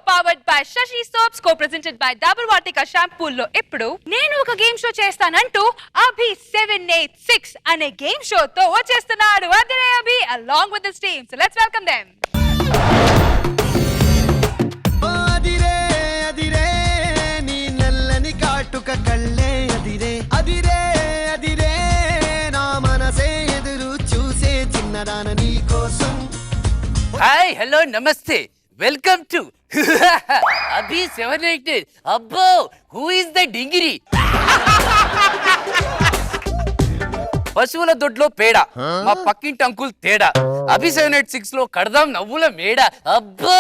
powered by Shashi Soaps, co-presented by Dabur Vatika Shampoo లో ఇప్పుడు నేను ఒక గేమ్ షో చేస్తానంటూ అభి 786 అనే గేమ్ షో తో వచ్చేస్తున్నాడు అదిరే అభి along with his team. So let's welcome them. అదిరే అదిరే నీ నల్లని కాటుక కళ్ళే అదిరే అదిరే అదిరే నా మనసే ఎదురు చూసే చిన్నదాన నీ కోసం. హాయ్ హలో నమస్తే వెల్కమ్ టు అభి 788. అబ్బో హూ ఇస్ ద డింగిరి? పశువుల దొడ్లో పేడ, మా పక్కింటి అంకుల్ తేడా, అభి 786 లో కడదాం నవ్వుల మేడ. అబ్బో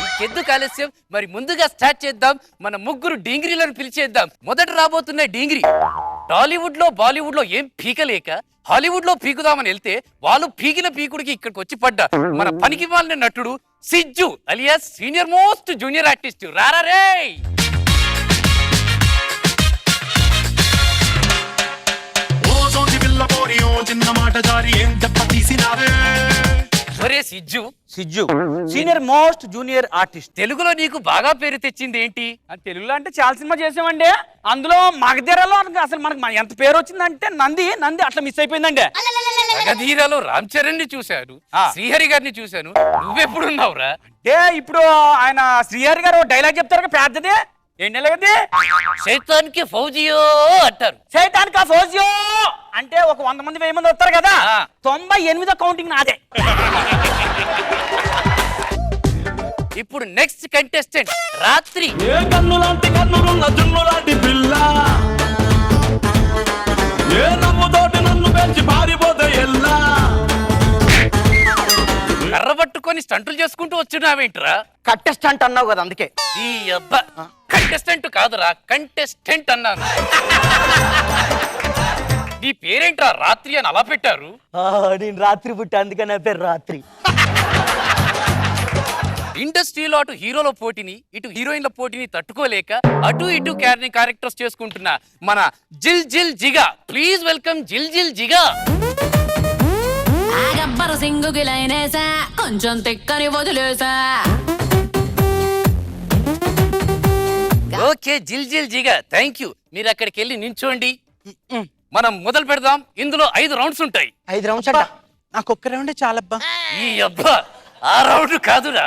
ఇంకెందుకు ఆలస్యం, మరి ముందుగా స్టార్ట్ చేద్దాం. మన ముగ్గురు డింగిరీలను పిలిచేద్దాం. మొదట రాబోతున్న డింగిరి టాలీవుడ్ లో బాలీవుడ్ లో ఏం పీకలేక హాలీవుడ్ లో పీకుదామని వెళ్తే వాళ్ళు పీకిన పీకుడికి ఇక్కడికి వచ్చి పడ్డా మన పనికి మాలిన నటుడు Sijju alias senior most junior artist. రారా రే. ఒరే Sijju senior most junior artist. తెలుగులో నీకు బాగా పేరు తెచ్చింది ఏంటి? తెలుగులో అంటే చాలా సినిమా చేసామండి. అందులో మగధీరలో అసలు మనకు ఎంత పేరు వచ్చిందంటే నంది అట్లా మిస్ అయిపోయిందండి. మగధీరలో రామ్ చరణ్ ని చూశాను, శ్రీహరి గారిని చూశాను, నువ్వెప్పుడున్నావురా? అంటే ఇప్పుడు ఆయన శ్రీహరి గారు డైలాగ్ చెప్తారు పెద్దది ఏంటి ఎలాగది, శైతాన్కి ఫౌజియో అంటారు. సైతానికా ఫౌజియో అంటే ఒక 100 మంది 1000 మంది వస్తారు కదా, 98వ కౌంటింగ్ నాదే. ఇప్పుడు నెక్స్ట్ కంటెస్టెంట్ రాత్రి. ఏ కన్ను లాంటి కన్నులున్న జున్ను లాంటి పిల్ల, ఏ నమ్ముతోటి నన్ను పెంచి పారిపోతే ఎల్లా. కర్ర పట్టుకొని స్టంటులు చేసుకుంటూ వచ్చున్నావేంట్రా? కంటెస్టెంట్ అన్నావు కదా అందుకే. ఈ అబ్బా కంటెస్టెంట్ కాదురా, కంటెస్టెంట్ అన్నాను. నీ పేరేంట్రా రాత్రి అని అలా పెట్టారు? నేను రాత్రి పుట్టి అందుకే నా పేరు రాత్రి. ఇండస్ట్రీలో అటు హీరోల పోటీని ఇటు హీరోయిన్ల పోటీని తట్టుకోలేక అటు ఇటు క్యారెక్టర్స్ చేసుకుంటున్న మన జిల్ జిల్ జిగా. ప్లీజ్ వెల్కమ్ జిల్ జిల్ జిగా. గబ్బరు సింగుకి లైనేసా, కొంచెం తిక్కని వదిలేసా. ఓకే జిల్ జిల్ జిగా, థ్యాంక్ యూ. మీరు అక్కడికి వెళ్ళి నించోండి. మనం మొదలు పెడదాం. ఇందులో 5 రౌండ్స్ ఉంటాయి. 5 రౌండ్స్ అంట, నాకు ఒక్క రౌండ్ చాలబ్బా. ఈ అబ్బా ఆ రౌండ్ కాదురా.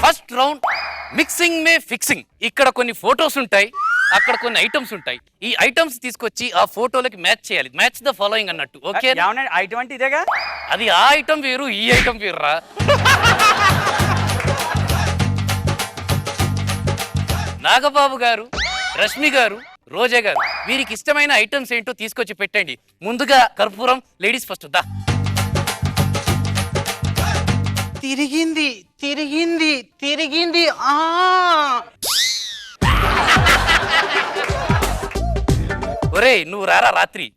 ఫస్ట్ రౌండ్ మిక్సింగ్ మే ఫిక్సింగ్. ఇక్కడ కొన్ని ఫోటోస్ ఉంటాయి, అక్కడ కొన్ని ఐటమ్స్ ఉంటాయి. ఈ ఐటమ్స్ తీసుకొచ్చి ఆ ఫోటోలకి మ్యాచ్ చేయాలి. మ్యాచ్ ద ఫాలోయింగ్ అన్నట్టు. ఓకే ఐటమ్ అంటే ఇదేగా. అది ఆ ఐటమ్ వేరు, ఈ ఐటమ్ వేరురా. నాగబాబు గారు, రష్మి గారు, రోజా గారు, వీరికి ఇష్టమైన ఐటమ్స్ ఏంటో తీసుకొచ్చి పెట్టండి. ముందుగా కర్పూరం. Ladies first. దా. తిరిగింది తిరిగింది తిరిగింది. ఒరేయ్ నువ్వు రారా రాత్రి.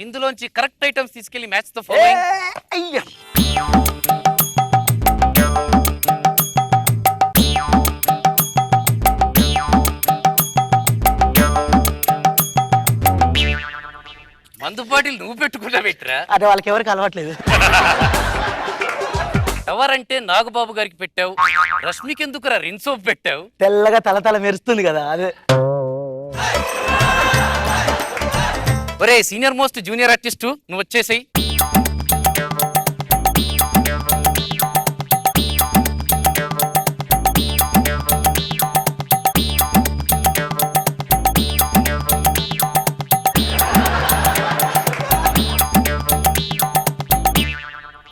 ఇందులోంచి కరెక్ట్ ఐటమ్స్ తీసుకెళ్లి మ్యాచ్ తో ఫాలోయింగ్. అయ్యా మందు బాటిల్ నువ్వు పెట్టుకున్నా పెట్టరా? అదే వాళ్ళకి ఎవరికి అలవాట్లేదు. టవర్ అంటే నాగబాబు గారికి పెట్టావు, రష్మికి ఎందుకురా రిన్ సోప్ పెట్టావు? తెల్లగా తల మెరుస్తుంది కదా అదే. ఒరే సీనియర్ మోస్ట్ జూనియర్ ఆర్టిస్టు, నువ్వు వచ్చేసేయ్.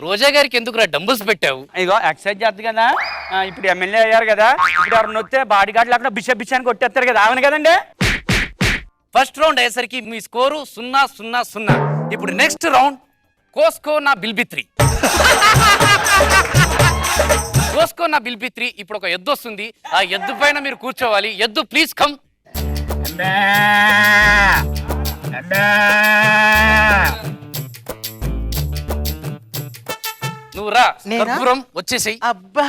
రోజా గారికి ఎందుకురా డంబుల్స్ పెట్టావు? ఇగో ఎక్సర్సైజ్ చేద్దు కదా. ఇప్పుడు ఎమ్మెల్యే అయ్యారు కదా, ఇప్పుడు ఎవరిని వస్తే బాడీ గార్డ్ లేకుండా బిషప్ అని కొట్టేస్తారు కదా, అవును కదండి. ఫస్ట్ రౌండ్ అయ్యేసరికి మీ స్కోరు 0-0-0. ఇప్పుడు నెక్స్ట్ రౌండ్ కోస్కో నా బిల్బిత్రి. కోస్కో నా బిల్బిత్రి. ఇప్పుడు ఒక ఎద్దు వస్తుంది, ఆ ఎద్దు పైన మీరు కూర్చోవాలి. ఎద్దు ప్లీజ్ కమ్. నువ్వు రా. కర్పూరం వచ్చేసేయ్. అబ్బా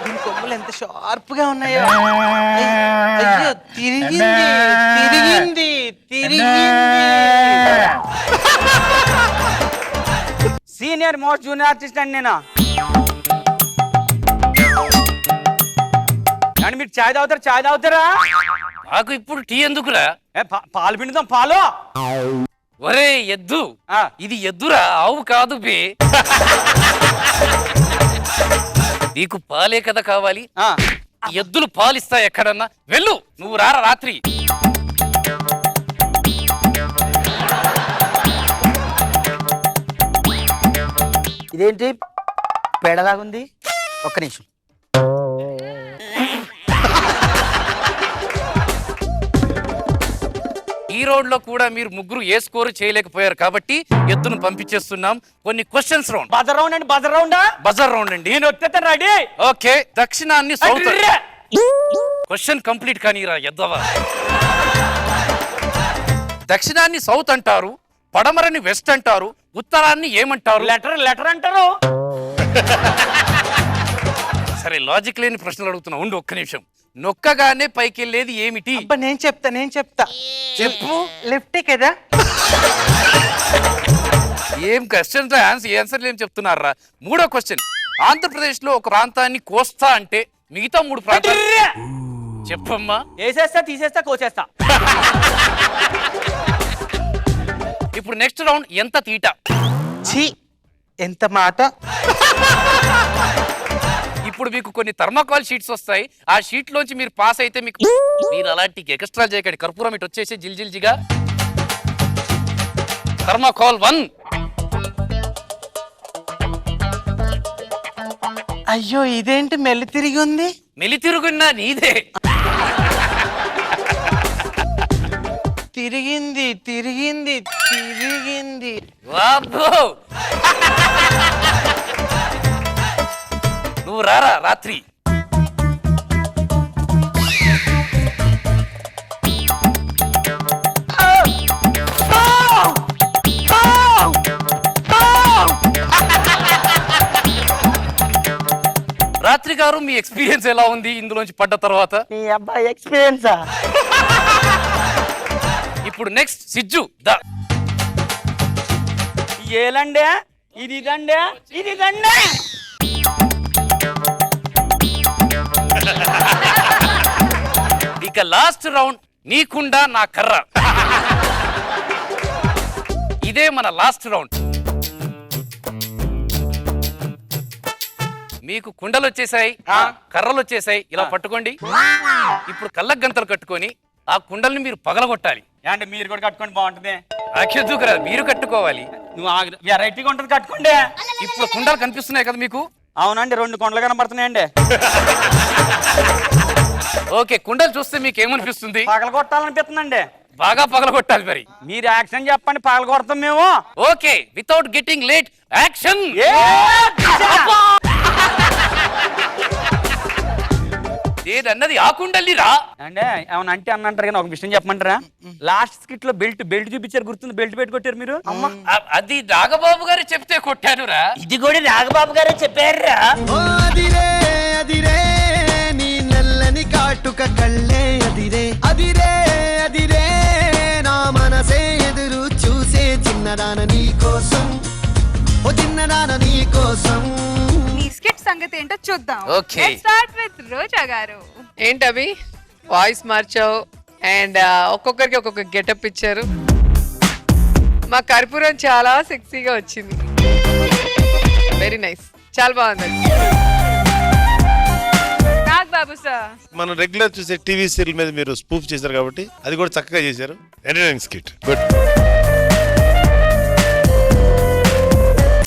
దీని కొమ్ములు ఎంత షార్ప్ గా ఉన్నాయో. అయ్యో తిరిగింది తిరిగింది తిరిగింది. మోస్ట్ జూనియర్ ఆర్టిస్ట్ అండి నేను. అండి మీరు చాయ్ తాగుతారా? నాకు ఇప్పుడు టీ ఎందుకురా? పాలు పిండుదాం, పాలు. ఒరే ఎద్దు, ఇది ఎద్దురా, ఆవు కాదు బే. నీకు పాలే కదా కావాలి, ఎద్దులు పాలిస్తాయి ఎక్కడన్నా. వెళ్ళు, నువ్వు రారా రాత్రి. ఇదేంటి పేడలాగుంది? ఒక్క నిమిషం. ఈ రౌండ్ లో కూడా మీరు ముగ్గురు ఏ స్కోర్ చేయలేకపోయారు కాబట్టి ఎద్దును పంపించేస్తున్నాం. కొన్ని క్వశ్చన్స్ రౌండ్. బజర్ రౌండ్ అండి, బజర్ రౌండా? బజర్ రౌండ్ అండి. నేను వచ్చేస్తాను, రెడీ. ఓకే, దక్షిణాన్ని సౌత్. క్వశ్చన్ కంప్లీట్ కానీరా ఎద్దవా. దక్షిణాన్ని సౌత్ అంటారు, పడమరని వెస్ట్ అంటారు, ఉత్తరాన్ని ఏమంటారు? లెటర్ అంటారు. సరే, లాజిక్ లేని ప్రశ్నలు అడుగుతున్నా, ఉండు ఒక్క నిమిషం. నొక్కగానే పైకి వెళ్ళేది ఏమిటి? నేను చెప్తా. చెప్పు. లెఫ్టే కదా. ఏం క్వశ్చన్ ఆన్సర్ ఏం చెప్తున్నారా? మూడో క్వశ్చన్. ఆంధ్రప్రదేశ్ లో ఒక ప్రాంతాన్ని కోస్తా అంటే మిగతా 3 ప్రాంతాలు చెప్పమ్మా. వేసేస్తా, తీసేస్తా, కోసేస్తా. ఇప్పుడు నెక్స్ట్ రౌండ్. ఎంత తీట? ఎంత మాట. ఇప్పుడు మీకు కొన్ని థర్మాకాల్ షీట్స్ వస్తాయి. ఆ షీట్ లోంచి మీరు పాస్ అయితే మీకు మీరు అలాంటి ఎక్స్ట్రా చేయకండి. కర్పూరం ఇటు వచ్చేసి జిల్జిల్జిగా. థర్మాకాల్ 1. అయ్యో ఇదేంటి మెల్లి తిరిగి ఉంది? మెలి తిరుగున్నా నీదే. తిరిగింది. వాబ్బో. నువ్వు రారా రాత్రి. రాత్రి గారు, మీ ఎక్స్పీరియన్స్ ఎలా ఉంది ఇందులోంచి పడ్డ తర్వాత? నీ అబ్బాయి ఎక్స్పీరియన్సా? ఇప్పుడు నెక్స్ట్ సిజ్జు దా. ఏలండే, ఇదండే. ఇక లాస్ట్ రౌండ్. నీకుండా నా కర్ర. ఇదే మన లాస్ట్ రౌండ్. మీకు కుండలు వచ్చేసాయి, కర్రలు వచ్చేసాయి. ఇలా పట్టుకోండి. ఇప్పుడు కళ్ళకు గంతలు కట్టుకొని ఆ కుండల్ని మీరు పగలగొట్టాలి. అంటే మీరు కూడా కట్టుకోండి, బాగుంటుంది. నాకెందుకు రాదు, మీరు కట్టుకోవాలి. నువ్వు వెరైటీగా ఉంటుంది, కట్టుకోండి. ఇప్పుడు కుండలు కనిపిస్తున్నాయి కదా మీకు? అవునండి, 2 కొండలు కనబడుతున్నాయండి. ఓకే, కుండలు చూస్తే మీకు ఏమనిపిస్తుంది? పగల కొట్టాలనిపిస్తుందండి. బాగా పగలగొట్టాలి మరి. మీరు యాక్షన్ చెప్పండి, పగల కొడతాం మేము. Okay, without getting late, action. ఏదన్నది ఆ కుండల్ని రా. అంటే ఏమన్నా అంటే అన్నంటారు కానీ ఒక విషయం చెప్పమంటారా? లాస్ట్ స్కిట్ లో బెల్ట్ చూపించారు, గుర్తుంది? బెల్ట్ పెట్టి కొట్టారు మీరు. అది నాగబాబు గారు చెప్తే కొట్టానురా. ఇది కూడా నాగబాబు గారే చెప్పారురా. ఓ అదిరే అదిరే నీ నల్లని కాటుక కళ్ళే అదిరే అదిరే అదిరే నా మనసే ఎదురు చూసే చిన్నదాన నీ కోసం, ఓ చిన్నదాన నీ కోసం. నీ స్కిట్ సంగతి ఏంటో చూద్దాం. Okay. Let's start with రోజా గారు. ఏంటవి వాయిస్ మార్చావు అండ్ ఒక్కొక్కరికి ఒక్కొక్క గెటప్ ఇచ్చారు. మా కర్పూరం చాలా సెక్సీగా వచ్చింది. వెరీ నైస్, చాలా బాగుంది. నాగబాబు సార్, మనం రెగ్యులర్ చూసే టీవీ సీరియల్ మీద మీరు స్పూఫ్ చేశారు కాబట్టి అది కూడా చక్కగా చేశారు. Entertaining skit, good.